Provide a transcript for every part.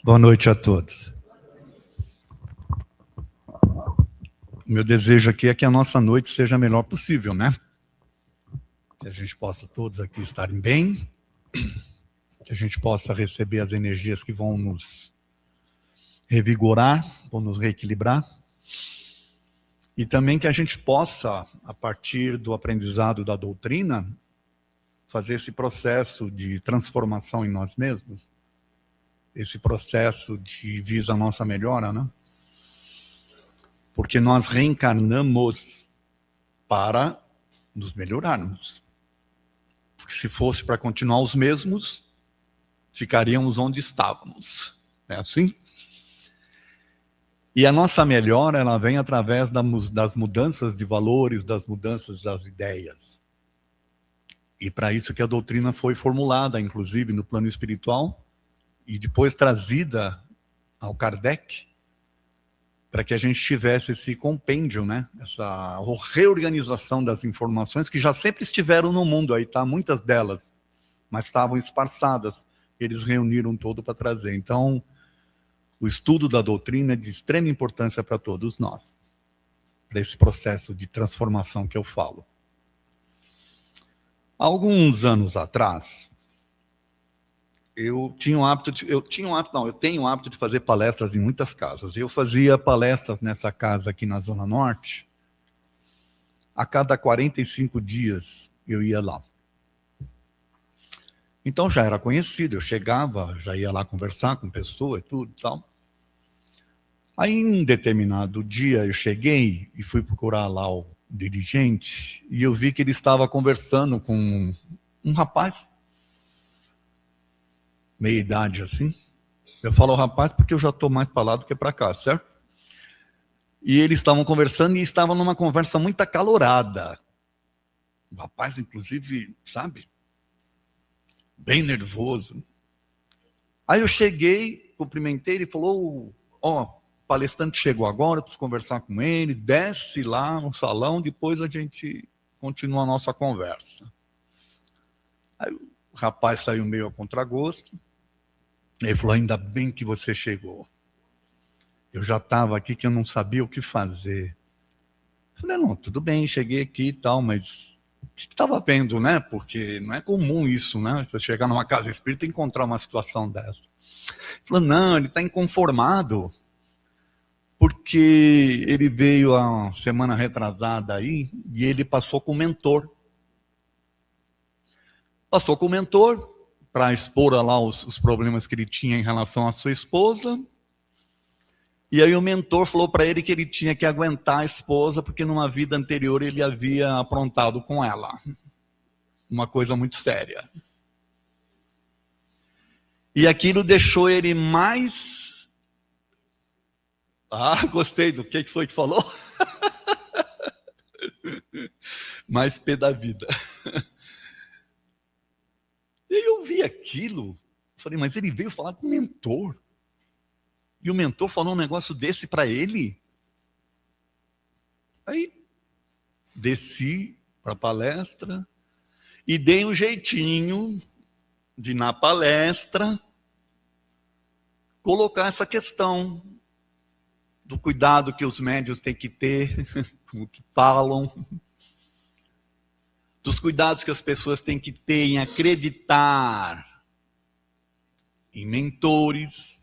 Boa noite a todos. O meu desejo aqui é que a nossa noite seja a melhor possível, né? Que a gente possa todos aqui estarem bem, que a gente possa receber as energias que vão nos revigorar, vão nos reequilibrar, e também que a gente possa, a partir do aprendizado da doutrina, fazer esse processo de transformação em nós mesmos, esse processo de visa a nossa melhora, né? Porque nós reencarnamos para nos melhorarmos. Porque se fosse para continuar os mesmos, ficaríamos onde estávamos. É assim? E a nossa melhora, ela vem através das mudanças de valores, das mudanças das ideias. E para isso que a doutrina foi formulada, inclusive no plano espiritual, e depois trazida ao Kardec, para que a gente tivesse esse compêndio, né? Essa reorganização das informações que já sempre estiveram no mundo, aí tá, muitas delas, mas estavam esparçadas. Eles reuniram todo para trazer. Então, o estudo da doutrina é de extrema importância para todos nós, para esse processo de transformação que eu falo. Há alguns anos atrás, eu tenho o hábito de fazer palestras em muitas casas. Eu fazia palestras nessa casa aqui na Zona Norte. A cada 45 dias eu ia lá. Então já era conhecido, eu chegava, já ia lá conversar com pessoa e tudo e tal. Aí, em um determinado dia, eu cheguei e fui procurar lá o dirigente e eu vi que ele estava conversando com um rapaz, meia idade assim. Eu falo rapaz porque eu já estou mais para lá do que para cá, certo? E eles estavam conversando e estavam numa conversa muito acalorada. O rapaz, inclusive, sabe, bem nervoso. Aí eu cheguei, cumprimentei, ele falou, ó, o palestrante chegou agora, eu preciso conversar com ele, desce lá no salão, depois a gente continua a nossa conversa. Aí o rapaz saiu meio a contragosto, ele falou, ainda bem que você chegou. Eu já estava aqui que eu não sabia o que fazer. Eu falei, não, tudo bem, cheguei aqui e tal, mas o que estava vendo, né? Porque não é comum isso, né? Você chegar numa casa espírita e encontrar uma situação dessa. Ele falou, não, ele está inconformado, porque ele veio a semana retrasada aí e ele passou com o mentor. Passou com o mentor para expor lá os problemas que ele tinha em relação à sua esposa. E aí o mentor falou para ele que ele tinha que aguentar a esposa, porque numa vida anterior ele havia aprontado com ela. Uma coisa muito séria. E aquilo deixou ele mais... Ah, gostei do que foi que falou? Mais pé da vida. E aí eu vi aquilo, falei, mas ele veio falar com o mentor. E o mentor falou um negócio desse para ele. Aí desci para a palestra e dei um jeitinho de, na palestra, colocar essa questão do cuidado que os médiuns têm que ter com o que falam, dos cuidados que as pessoas têm que ter em acreditar em mentores,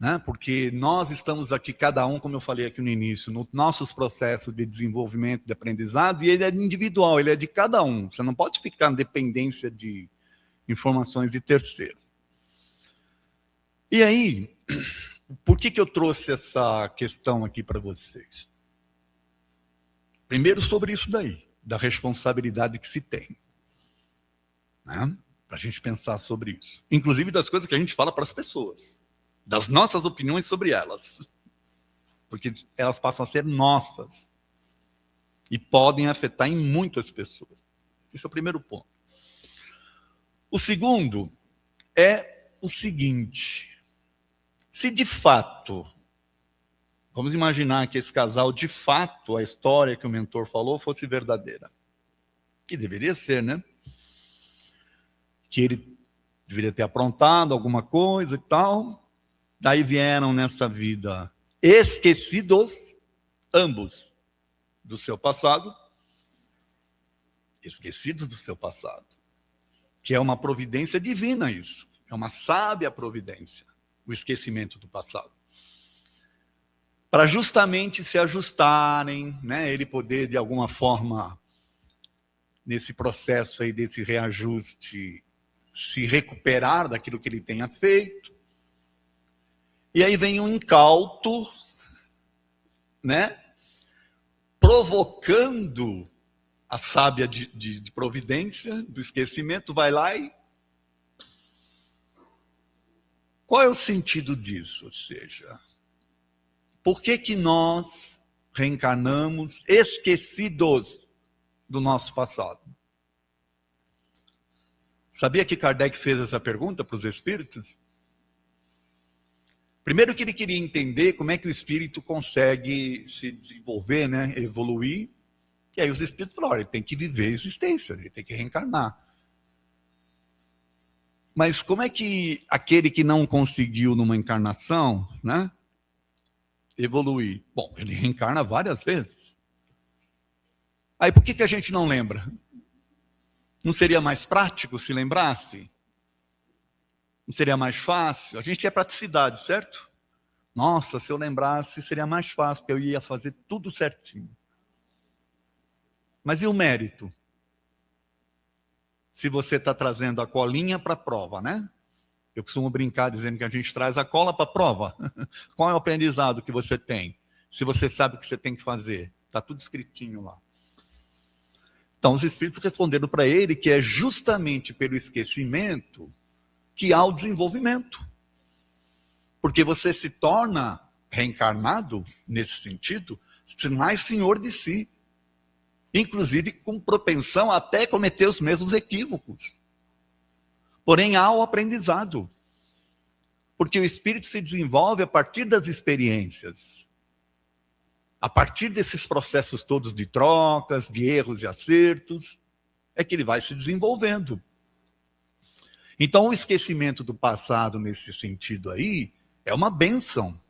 né? Porque nós estamos aqui, cada um, como eu falei aqui no início, nos nossos processos de desenvolvimento, de aprendizado, e ele é individual, ele é de cada um. Você não pode ficar na dependência de informações de terceiros. E aí, por que eu trouxe essa questão aqui para vocês? Primeiro, sobre isso daí, da responsabilidade que se tem, né? Para a gente pensar sobre isso. Inclusive das coisas que a gente fala para as pessoas, das nossas opiniões sobre elas, porque elas passam a ser nossas e podem afetar em muitas pessoas. Esse é o primeiro ponto. O segundo é o seguinte: se de fato, vamos imaginar que esse casal, de fato, a história que o mentor falou fosse verdadeira, que deveria ser, né? Que ele deveria ter aprontado alguma coisa e tal. Daí vieram nessa vida esquecidos, ambos, do seu passado, esquecidos do seu passado, que é uma providência divina isso, é uma sábia providência, o esquecimento do passado. Para justamente se ajustarem, né, ele poder, de alguma forma, nesse processo aí desse reajuste, se recuperar daquilo que ele tenha feito. E aí vem um incauto, né, provocando a sábia de providência, do esquecimento, vai lá e... Qual é o sentido disso? Ou seja, por que nós reencarnamos esquecidos do nosso passado? Sabia que Kardec fez essa pergunta para os espíritos? Primeiro que ele queria entender como é que o espírito consegue se desenvolver, né, evoluir. E aí os espíritos falaram, ele tem que viver a existência, ele tem que reencarnar. Mas como é que aquele que não conseguiu numa encarnação, né, evoluir? Bom, ele reencarna várias vezes. Aí por que a gente não lembra? Não seria mais prático se lembrasse? Não seria mais fácil? A gente quer praticidade, certo? Nossa, se eu lembrasse, seria mais fácil, porque eu ia fazer tudo certinho. Mas e o mérito? Se você está trazendo a colinha para a prova, né? Eu costumo brincar dizendo que a gente traz a cola para a prova. Qual é o aprendizado que você tem? Se você sabe o que você tem que fazer. Está tudo escritinho lá. Então, os espíritos responderam para ele que é justamente pelo esquecimento que há o desenvolvimento. Porque você se torna reencarnado, nesse sentido, mais senhor de si. Inclusive com propensão até cometer os mesmos equívocos. Porém, há o aprendizado. Porque o espírito se desenvolve a partir das experiências. A partir desses processos todos de trocas, de erros e acertos, é que ele vai se desenvolvendo. Então, o esquecimento do passado, nesse sentido aí, é uma bênção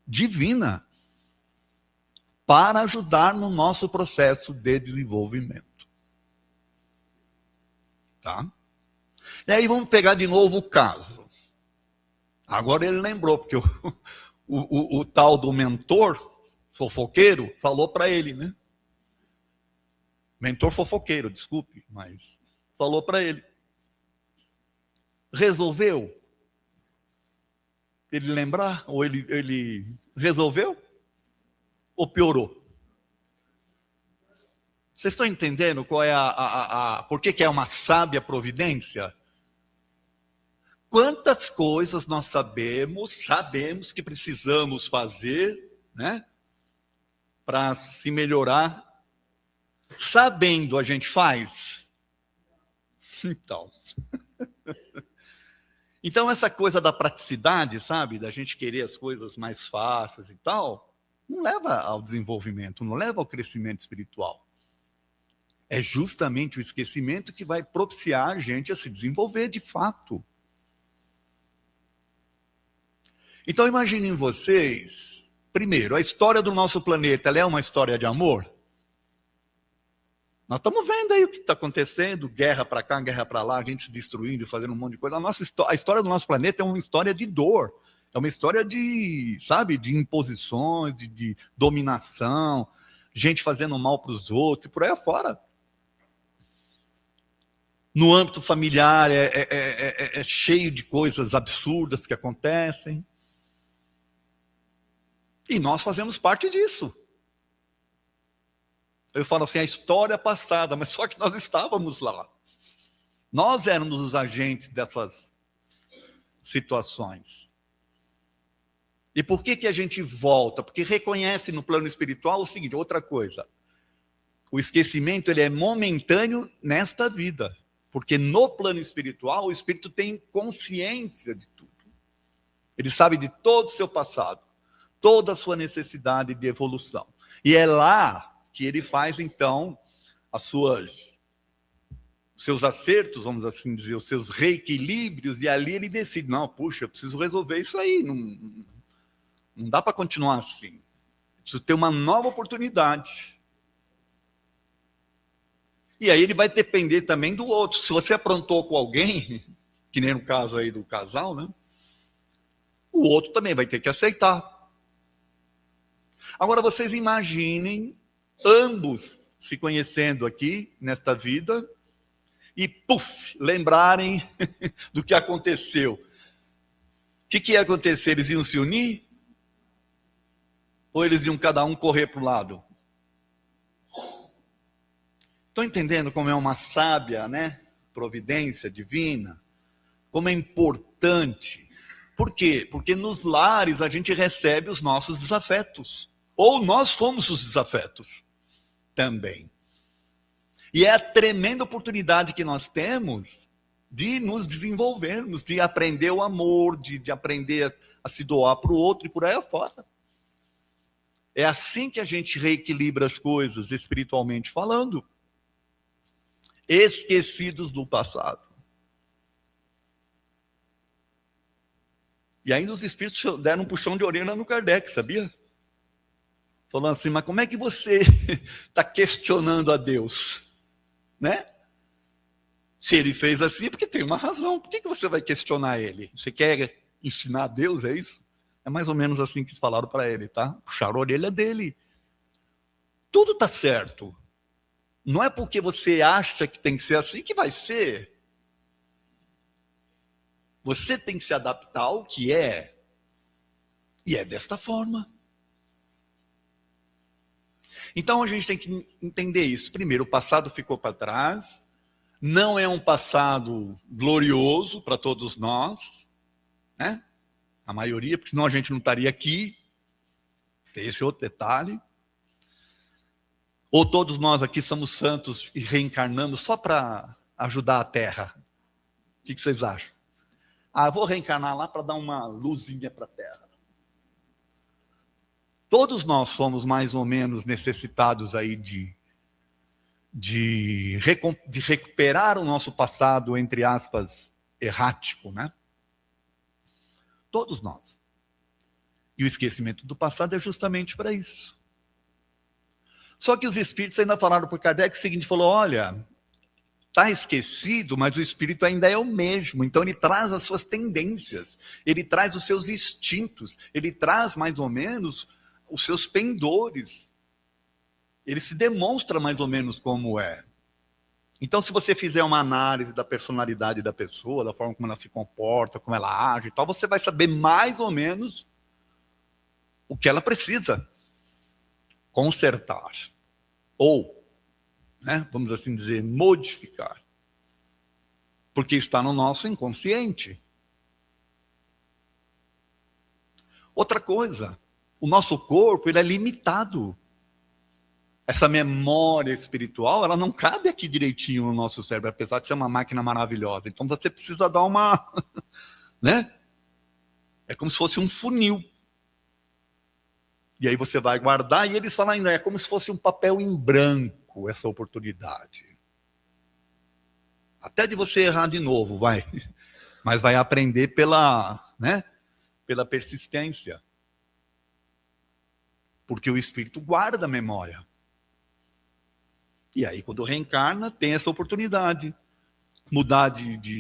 divina para ajudar no nosso processo de desenvolvimento. Tá? E aí vamos pegar de novo o caso. Agora ele lembrou, porque o tal do mentor fofoqueiro falou para ele, né? Mentor fofoqueiro, desculpe, mas falou para ele. Resolveu? Ele lembrar? Ou ele resolveu? Ou piorou? Vocês estão entendendo qual é por que é uma sábia providência? Quantas coisas nós sabemos que precisamos fazer, né, para se melhorar. Sabendo, a gente faz? Então, essa coisa da praticidade, sabe, da gente querer as coisas mais fáceis e tal, não leva ao desenvolvimento, não leva ao crescimento espiritual. É justamente o esquecimento que vai propiciar a gente a se desenvolver de fato. Então, imaginem vocês, primeiro, a história do nosso planeta, ela é uma história de amor? Nós estamos vendo aí o que está acontecendo, guerra para cá, guerra para lá, a gente se destruindo, fazendo um monte de coisa. A história do nosso planeta é uma história de dor, é uma história de, sabe, de imposições, de dominação, gente fazendo mal para os outros e por aí afora. No âmbito familiar é cheio de coisas absurdas que acontecem. E nós fazemos parte disso. Eu falo assim, a história passada, mas só que nós estávamos lá. Nós éramos os agentes dessas situações. E por que a gente volta? Porque reconhece no plano espiritual o seguinte, outra coisa. O esquecimento ele é momentâneo nesta vida. Porque no plano espiritual, o espírito tem consciência de tudo. Ele sabe de todo o seu passado, toda a sua necessidade de evolução. E é lá que ele faz, então, as suas seus acertos, vamos assim dizer, os seus reequilíbrios, e ali ele decide, não, puxa, eu preciso resolver isso aí, não dá para continuar assim. Preciso ter uma nova oportunidade. E aí ele vai depender também do outro. Se você aprontou com alguém, que nem no caso aí do casal, né? O outro também vai ter que aceitar. Agora vocês imaginem ambos se conhecendo aqui nesta vida e, puf, lembrarem do que aconteceu. O que ia acontecer? Eles iam se unir? Ou eles iam cada um correr para o lado? Estão entendendo como é uma sábia, né, providência divina? Como é importante. Por quê? Porque nos lares a gente recebe os nossos desafetos. Ou nós fomos os desafetos também. E é a tremenda oportunidade que nós temos de nos desenvolvermos, de aprender o amor, de aprender a se doar para o outro e por aí afora. É assim que a gente reequilibra as coisas, espiritualmente falando. Esquecidos do passado. E ainda os espíritos deram um puxão de orelha no Kardec, sabia? Falando assim, mas como é que você está questionando a Deus? Né? Se ele fez assim, é porque tem uma razão. Por que você vai questionar ele? Você quer ensinar a Deus, é isso? É mais ou menos assim que eles falaram para ele, tá? Puxaram a orelha dele. Tudo está certo. Não é porque você acha que tem que ser assim que vai ser. Você tem que se adaptar ao que é. E é desta forma. Então a gente tem que entender isso. Primeiro, o passado ficou para trás. Não é um passado glorioso para todos nós, né? A maioria, porque senão a gente não estaria aqui. Tem esse outro detalhe. Ou todos nós aqui somos santos e reencarnamos só para ajudar a Terra? O que vocês acham? Ah, eu vou reencarnar lá para dar uma luzinha para a Terra. Todos nós somos mais ou menos necessitados aí de recuperar o nosso passado, entre aspas, errático, né? Todos nós. E o esquecimento do passado é justamente para isso. Só que os espíritos ainda falaram para Kardec o seguinte, falou, olha, está esquecido, mas o espírito ainda é o mesmo, então ele traz as suas tendências, ele traz os seus instintos, ele traz mais ou menos os seus pendores. Ele se demonstra mais ou menos como é. Então, se você fizer uma análise da personalidade da pessoa, da forma como ela se comporta, como ela age e tal, você vai saber mais ou menos o que ela precisa consertar. Ou, né, vamos assim dizer, modificar. Porque está no nosso inconsciente. Outra coisa, o nosso corpo ele é limitado. Essa memória espiritual, ela não cabe aqui direitinho no nosso cérebro, apesar de ser uma máquina maravilhosa. Então você precisa dar uma, né? É como se fosse um funil. E aí você vai guardar, e eles falam ainda, é como se fosse um papel em branco, essa oportunidade. Até de você errar de novo, vai. Mas vai aprender pela, né? Pela persistência. Porque o espírito guarda a memória. E aí, quando reencarna, tem essa oportunidade. Mudar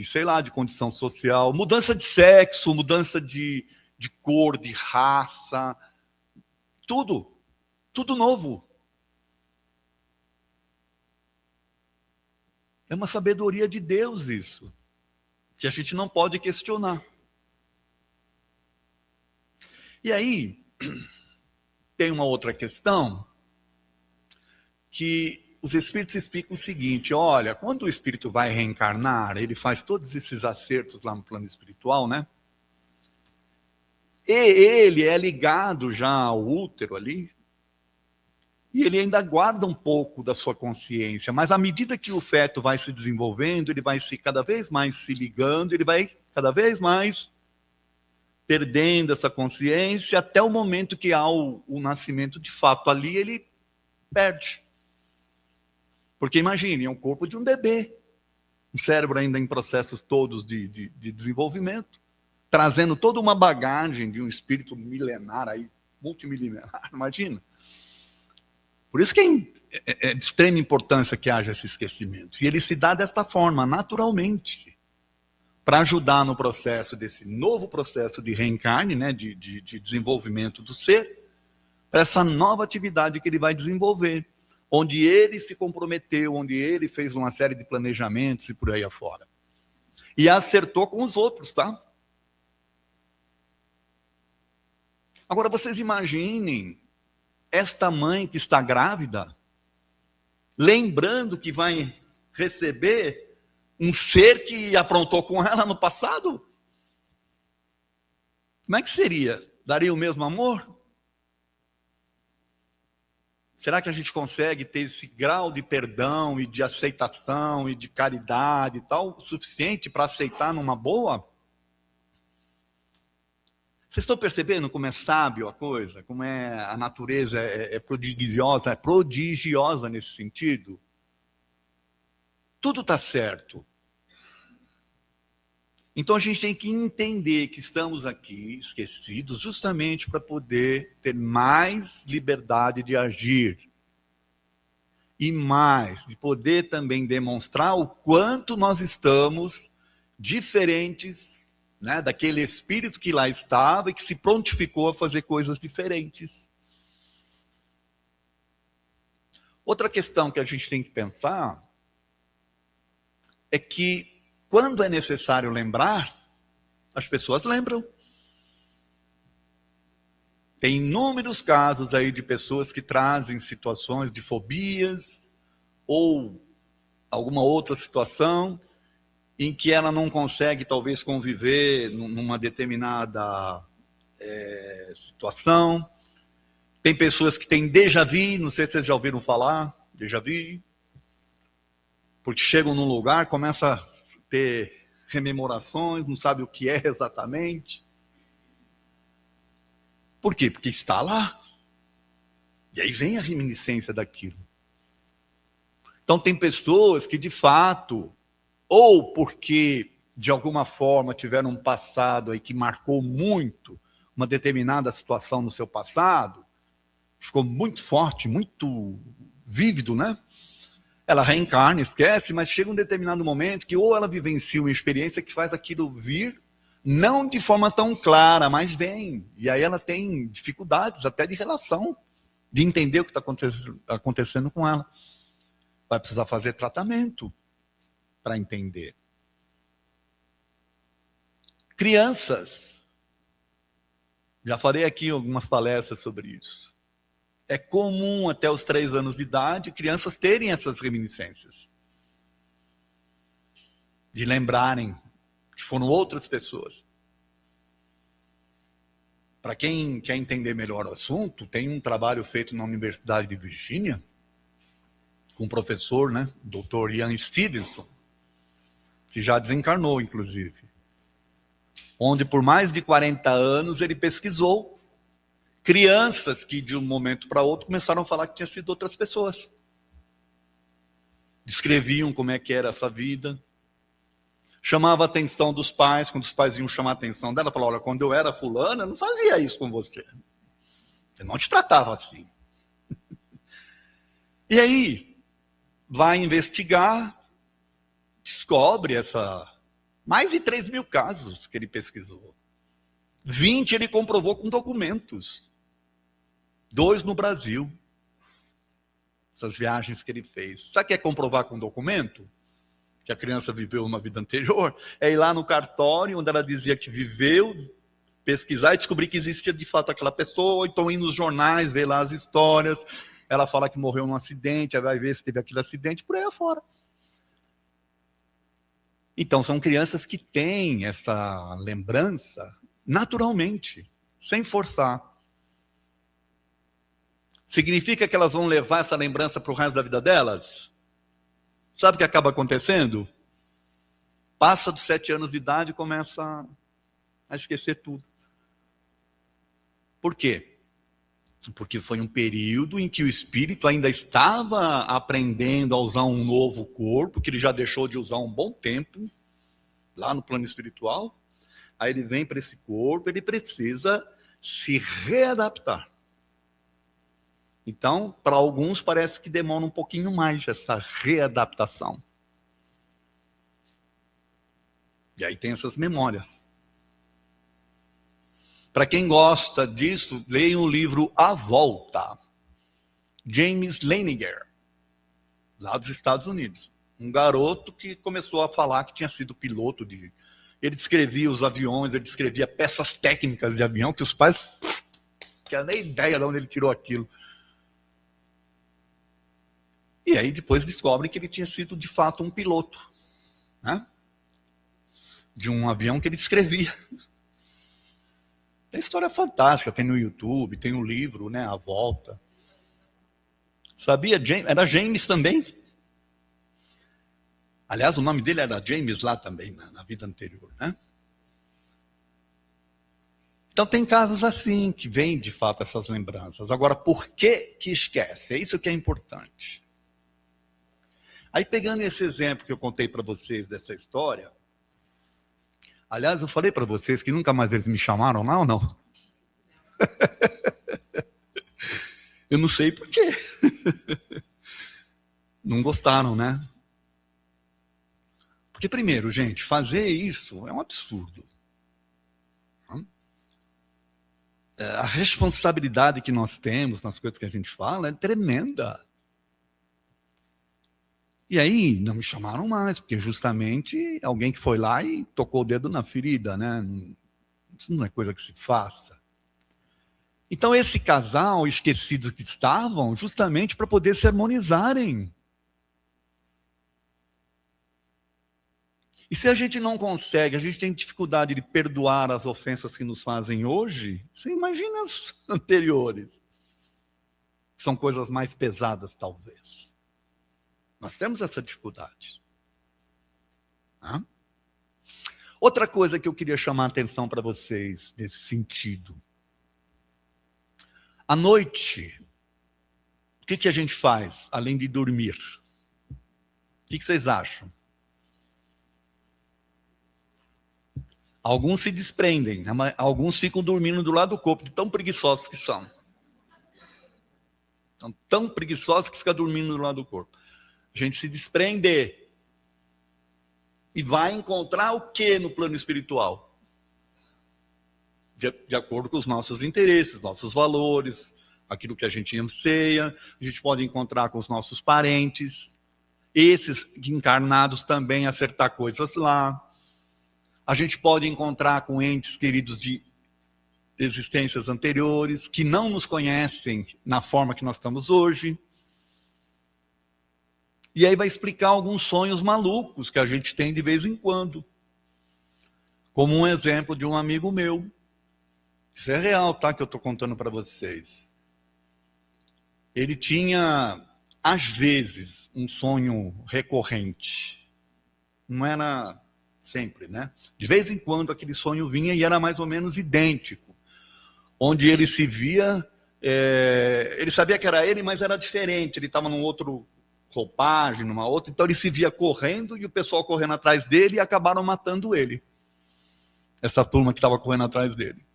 sei lá, de condição social, mudança de sexo, mudança de cor, de raça, tudo novo. É uma sabedoria de Deus isso, que a gente não pode questionar. E aí, tem uma outra questão, que os espíritos explicam o seguinte, olha, quando o espírito vai reencarnar, ele faz todos esses acertos lá no plano espiritual, né? E ele é ligado já ao útero ali, e ele ainda guarda um pouco da sua consciência, mas à medida que o feto vai se desenvolvendo, ele vai se cada vez mais se ligando, ele vai cada vez mais perdendo essa consciência, até o momento que há o nascimento de fato ali, ele perde. Porque imagine, é o corpo de um bebê. o cérebro ainda em processos todos de desenvolvimento, trazendo toda uma bagagem de um espírito milenar, aí, multimilinar, imagina. Por isso que é de extrema importância que haja esse esquecimento. E ele se dá desta forma, naturalmente, para ajudar no processo desse novo processo de reencarne, né, de desenvolvimento do ser, para essa nova atividade que ele vai desenvolver, onde ele se comprometeu, onde ele fez uma série de planejamentos e por aí afora. E acertou com os outros, tá? Agora, vocês imaginem esta mãe que está grávida, lembrando que vai receber um ser que aprontou com ela no passado? Como é que seria? Daria o mesmo amor? Será que a gente consegue ter esse grau de perdão e de aceitação e de caridade e tal, suficiente para aceitar numa boa? Vocês estão percebendo como é sábio a coisa? Como a natureza é prodigiosa nesse sentido? Tudo está certo. Então a gente tem que entender que estamos aqui esquecidos justamente para poder ter mais liberdade de agir. E mais, de poder também demonstrar o quanto nós estamos diferentes, né, daquele espírito que lá estava e que se prontificou a fazer coisas diferentes. Outra questão que a gente tem que pensar é que, quando é necessário lembrar, as pessoas lembram. Tem inúmeros casos aí de pessoas que trazem situações de fobias ou alguma outra situação em que ela não consegue, talvez, conviver numa determinada situação. Tem pessoas que têm déjà vu, não sei se vocês já ouviram falar, déjà vu, porque chegam num lugar, começa a ter rememorações, não sabe o que é exatamente. Por quê? Porque está lá. E aí vem a reminiscência daquilo. Então tem pessoas que, de fato, ou porque de alguma forma tiveram um passado aí que marcou muito uma determinada situação no seu passado, ficou muito forte, muito vívido, né? Ela reencarna, esquece, mas chega um determinado momento que ou ela vivencia uma experiência que faz aquilo vir, não de forma tão clara, mas vem. E aí ela tem dificuldades até de relação, de entender o que está acontecendo com ela. Vai precisar fazer tratamento para entender. Crianças. Já falei aqui algumas palestras sobre isso. É comum até os 3 anos de idade crianças terem essas reminiscências. De lembrarem que foram outras pessoas. Para quem quer entender melhor o assunto, tem um trabalho feito na Universidade de Virgínia, com um professor, né, o Dr. Ian Stevenson, que já desencarnou, inclusive. Onde por mais de 40 anos ele pesquisou crianças que de um momento para outro começaram a falar que tinha sido outras pessoas. Descreviam como é que era essa vida. Chamava a atenção dos pais, quando os pais iam chamar a atenção dela, falava, olha, quando eu era fulana, eu não fazia isso com você. Eu não te tratava assim. E aí, vai investigar, descobre mais de 3.000 casos que ele pesquisou. 20 ele comprovou com documentos. 2 no Brasil. Essas viagens que ele fez. Sabe o que é comprovar com documento? Que a criança viveu uma vida anterior? É ir lá no cartório, onde ela dizia que viveu, pesquisar e descobrir que existia de fato aquela pessoa, então ir nos jornais, ver lá as histórias. Ela fala que morreu num acidente, aí vai ver se teve aquele acidente, por aí afora. Então, são crianças que têm essa lembrança naturalmente, sem forçar. Significa que elas vão levar essa lembrança para o resto da vida delas? Sabe o que acaba acontecendo? Passa dos 7 anos de idade e começa a esquecer tudo. Por quê? Porque foi um período em que o espírito ainda estava aprendendo a usar um novo corpo, que ele já deixou de usar um bom tempo, lá no plano espiritual. Aí ele vem para esse corpo, ele precisa se readaptar. Então, para alguns parece que demora um pouquinho mais essa readaptação. E aí tem essas memórias. Para quem gosta disso, leia o livro A Volta, James Laniger, lá dos Estados Unidos. Um garoto que começou a falar que tinha sido piloto de... Ele descrevia os aviões, ele descrevia peças técnicas de avião, que os pais não tinham nem ideia de onde ele tirou aquilo. E aí depois descobrem que ele tinha sido, de fato, um piloto, né? De um avião que ele descrevia. Tem história fantástica, tem no YouTube, tem um livro, né, A Volta. Sabia? Era James também. Aliás, o nome dele era James lá também, na vida anterior, né? Então tem casos assim, que vêm de fato essas lembranças. Agora, por que esquece? É isso que é importante. Aí pegando esse exemplo que eu contei para vocês dessa história, aliás, eu falei para vocês que nunca mais eles me chamaram lá ou não? Eu não sei por quê. Não gostaram, né? Porque, primeiro, gente, fazer isso é um absurdo. A responsabilidade que nós temos nas coisas que a gente fala é tremenda. E aí, não me chamaram mais, porque justamente alguém que foi lá e tocou o dedo na ferida, né? Isso não é coisa que se faça. Então, esse casal, esquecidos que estavam, justamente para poder se harmonizarem. E se a gente não consegue, a gente tem dificuldade de perdoar as ofensas que nos fazem hoje, você imagina as anteriores. São coisas mais pesadas, talvez. Nós temos essa dificuldade. Outra coisa que eu queria chamar a atenção para vocês nesse sentido. À noite, o que a gente faz, além de dormir? O que vocês acham? Alguns se desprendem, alguns ficam dormindo do lado do corpo, de tão preguiçosos que são. São tão preguiçosos que ficam dormindo do lado do corpo. A gente se desprende e vai encontrar o que no plano espiritual? De acordo com os nossos interesses, nossos valores, aquilo que a gente anseia. A gente pode encontrar com os nossos parentes, esses encarnados também acertar coisas lá. A gente pode encontrar com entes queridos de existências anteriores, que não nos conhecem na forma que nós estamos hoje. E aí vai explicar alguns sonhos malucos que a gente tem de vez em quando. Como um exemplo de um amigo meu. Isso é real, tá? Que eu estou contando para vocês. Ele tinha, às vezes, um sonho recorrente. Não era sempre, né? De vez em quando aquele sonho vinha e era mais ou menos idêntico. Onde ele se via, ele sabia que era ele, mas era diferente. Ele estava num outro roupagem, numa outra, então ele se via correndo e o pessoal correndo atrás dele e acabaram matando ele. Essa turma que estava correndo atrás dele.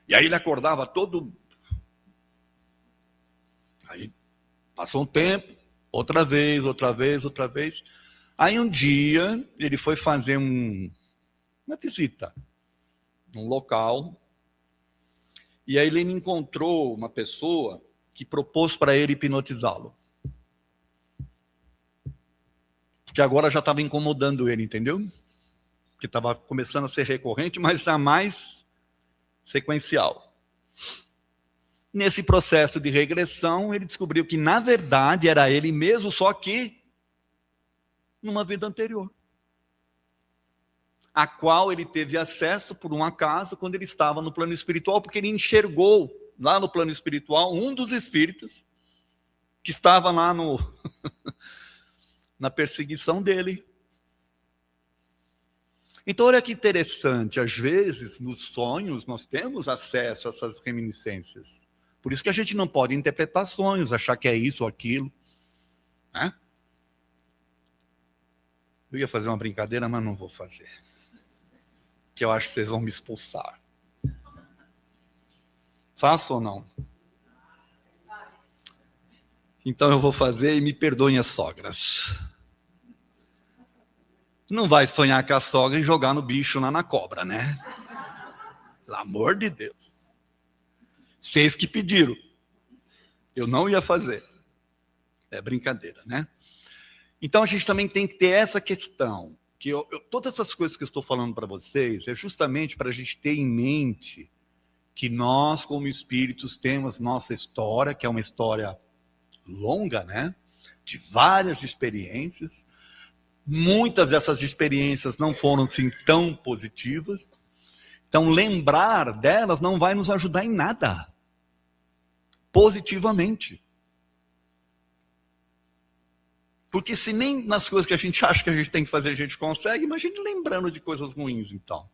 E aí ele acordava todo... Aí passou um tempo, outra vez. Aí um dia ele foi fazer uma visita num local e aí ele encontrou uma pessoa que propôs para ele hipnotizá-lo. Que agora já estava incomodando ele, entendeu? Que estava começando a ser recorrente, mas já mais sequencial. Nesse processo de regressão, ele descobriu que, na verdade, era ele mesmo, só que numa vida anterior, a qual ele teve acesso, por um acaso, quando ele estava no plano espiritual, porque ele enxergou, lá no plano espiritual, um dos espíritos que estava lá na perseguição dele. Então, olha que interessante, às vezes, nos sonhos, nós temos acesso a essas reminiscências. Por isso que a gente não pode interpretar sonhos, achar que é isso ou aquilo. Né? Eu ia fazer uma brincadeira, mas não vou fazer. Que eu acho que vocês vão me expulsar. Faço ou não? Então eu vou fazer e me perdoem as sogras. Não vai sonhar com a sogra e jogar no bicho lá na cobra, né? Pelo amor de Deus. Vocês que pediram. Eu não ia fazer. É brincadeira, né? Então a gente também tem que ter essa questão. Que todas essas coisas que eu estou falando para vocês é justamente para a gente ter em mente que nós, como espíritos, temos nossa história, que é uma história longa, né? De várias experiências. Muitas dessas experiências não foram assim tão positivas. Então, lembrar delas não vai nos ajudar em nada. Positivamente. Porque se nem nas coisas que a gente acha que a gente tem que fazer a gente consegue, imagine lembrando de coisas ruins, então.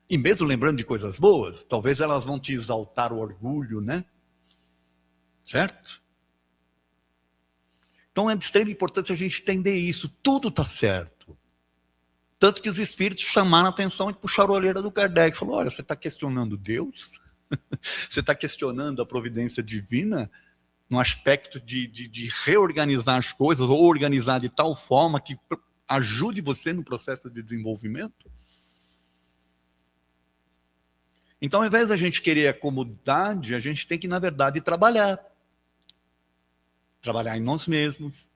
E mesmo lembrando de coisas boas, talvez elas vão te exaltar o orgulho, né? Certo? Então é de extrema importância a gente entender isso. Tudo está certo. Tanto que os espíritos chamaram a atenção e puxaram a orelha do Kardec. Falou, olha, você está questionando Deus? Você está questionando a providência divina no aspecto de reorganizar as coisas ou organizar de tal forma que ajude você no processo de desenvolvimento? Então, ao invés da gente querer a comodidade, a gente tem que, na verdade, trabalhar. Trabalhar em nós mesmos.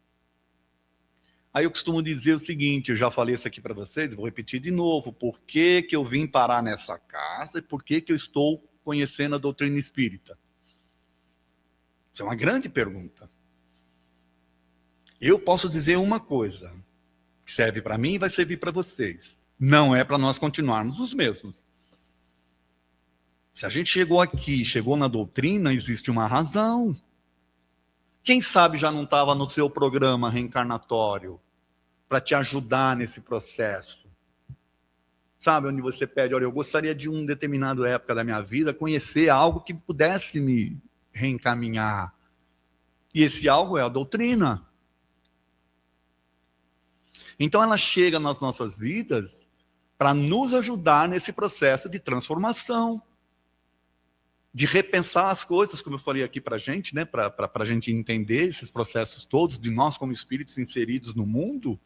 Aí eu costumo dizer o seguinte, eu já falei isso aqui para vocês, vou repetir de novo. Por que que eu vim parar nessa casa e por que que eu estou conhecendo a doutrina espírita? Isso é uma grande pergunta. Eu posso dizer uma coisa, que serve para mim e vai servir para vocês. Não é para nós continuarmos os mesmos. Se a gente chegou aqui, chegou na doutrina, existe uma razão. Quem sabe já não estava no seu programa reencarnatório para te ajudar nesse processo? Sabe, onde você pede, olha, eu gostaria de uma determinada época da minha vida conhecer algo que pudesse me reencaminhar. E esse algo é a doutrina. Então ela chega nas nossas vidas para nos ajudar nesse processo de transformação, de repensar as coisas, como eu falei aqui para a gente, né? Para a gente entender esses processos todos, de nós como espíritos inseridos no mundo.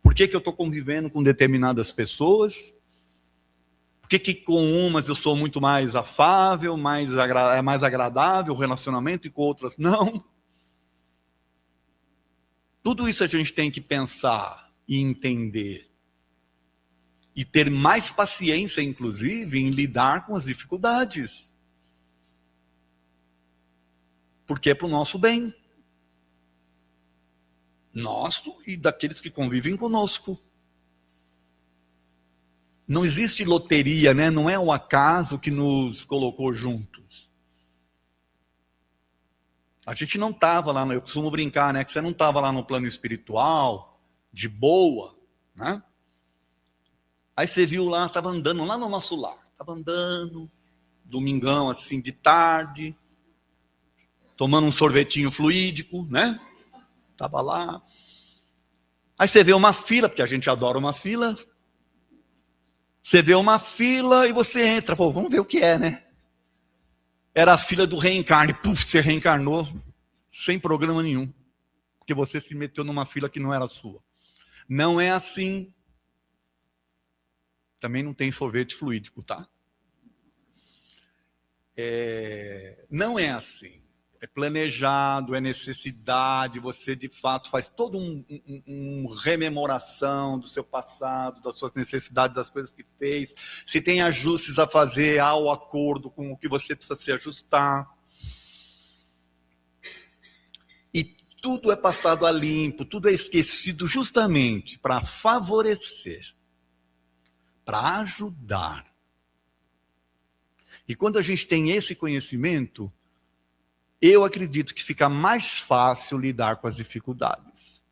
Por que que eu estou convivendo com determinadas pessoas? Por que que com umas eu sou muito mais afável, é mais agradável o relacionamento e com outras não? Tudo isso a gente tem que pensar e entender. E ter mais paciência, inclusive, em lidar com as dificuldades. Porque é para o nosso bem. Nosso e daqueles que convivem conosco. Não existe loteria, né? Não é o acaso que nos colocou juntos. A gente não estava lá, eu costumo brincar, né? Que você não estava lá no plano espiritual, de boa, né? Aí você viu lá, estava andando lá no nosso lar. Estava andando, domingão assim, de tarde, tomando um sorvetinho fluídico, né? Estava lá. Aí você vê uma fila, porque a gente adora uma fila. Você vê uma fila e você entra. Pô, vamos ver o que é, né? Era a fila do reencarne. Puf, você reencarnou sem programa nenhum. Porque você se meteu numa fila que não era sua. Não é assim. Também não tem sorvete fluídico, tá? Não é assim. É planejado, é necessidade, você de fato faz todo um rememoração do seu passado, das suas necessidades, das coisas que fez, se tem ajustes a fazer ao acordo com o que você precisa se ajustar. E tudo é passado a limpo, tudo é esquecido justamente para favorecer, para ajudar. E quando a gente tem esse conhecimento, eu acredito que fica mais fácil lidar com as dificuldades.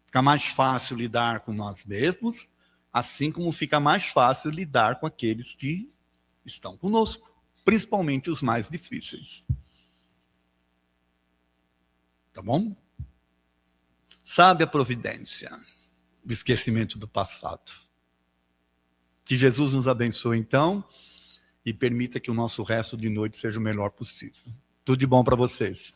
Fica mais fácil lidar com nós mesmos, assim como fica mais fácil lidar com aqueles que estão conosco. principalmente os mais difíceis. Tá bom? Sabe a providência do esquecimento do passado. Que Jesus nos abençoe, então, e permita que o nosso resto de noite seja o melhor possível. Tudo de bom para vocês.